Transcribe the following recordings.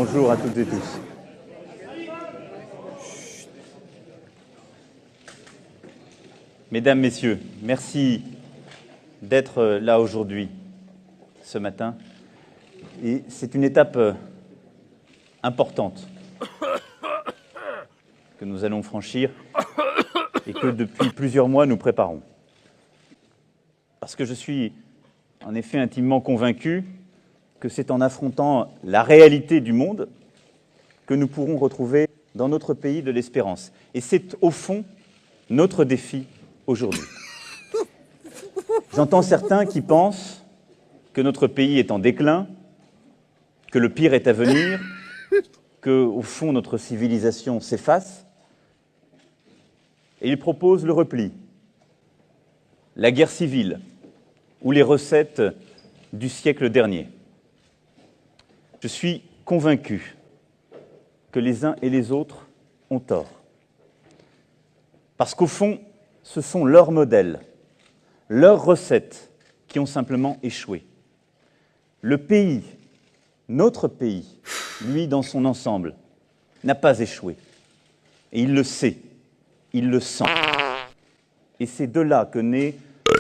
Bonjour à toutes et tous. Mesdames, Messieurs, merci d'être là aujourd'hui, ce matin. Et c'est une étape importante que nous allons franchir et que depuis plusieurs mois nous préparons. Parce que je suis en effet intimement convaincu que c'est en affrontant la réalité du monde que nous pourrons retrouver dans notre pays de l'espérance. Et c'est au fond notre défi aujourd'hui. J'entends certains qui pensent que notre pays est en déclin, que le pire est à venir, que, au fond, notre civilisation s'efface. Et ils proposent le repli, la guerre civile ou les recettes du siècle dernier. Je suis convaincu que les uns et les autres ont tort. Parce qu'au fond, ce sont leurs modèles, leurs recettes qui ont simplement échoué. Le pays, notre pays, lui, dans son ensemble, n'a pas échoué. Et il le sait, il le sent. Et c'est de là que naît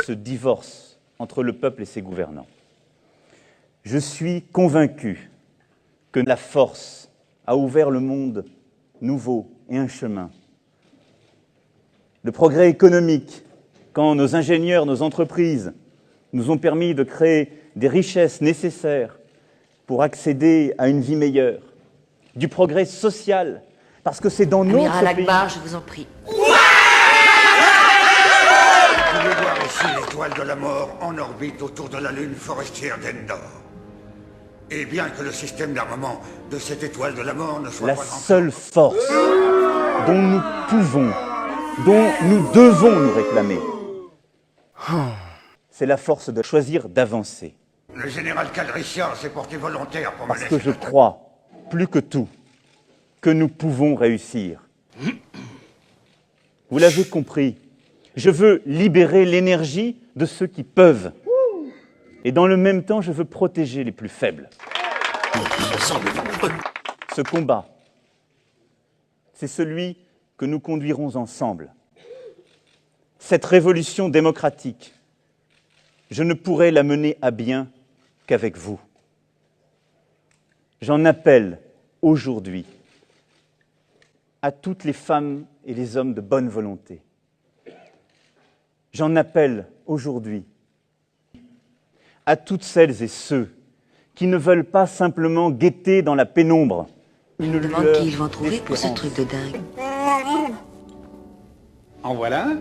ce divorce entre le peuple et ses gouvernants. Je suis convaincu que la force a ouvert le monde nouveau et un chemin. Le progrès économique, quand nos ingénieurs, nos entreprises nous ont permis de créer des richesses nécessaires pour accéder à une vie meilleure. Du progrès social, parce que c'est dans notre Amiral pays... Akbar, je vous en prie. Vous pouvez voir ici l'étoile de la mort en orbite autour de la lune forestière d'Endor. Et bien que le système d'armement de cette étoile de la mort ne soit La pas... seule force dont nous pouvons, dont nous devons nous réclamer, c'est la force de choisir d'avancer. Le général Calrissian s'est porté volontaire pour me Parce laisser... que je crois, plus que tout, que nous pouvons réussir. Vous l'avez compris, je veux libérer l'énergie de ceux qui peuvent. Et dans le même temps, je veux protéger les plus faibles. Ce combat, c'est celui que nous conduirons ensemble. Cette révolution démocratique, je ne pourrai la mener à bien qu'avec vous. J'en appelle aujourd'hui à toutes les femmes et les hommes de bonne volonté. J'en appelle aujourd'hui à toutes celles et ceux qui ne veulent pas simplement guetter dans la pénombre Je une me demande lueur qui ils vont trouver pour ce d'espérance. truc de dingue. En voilà un.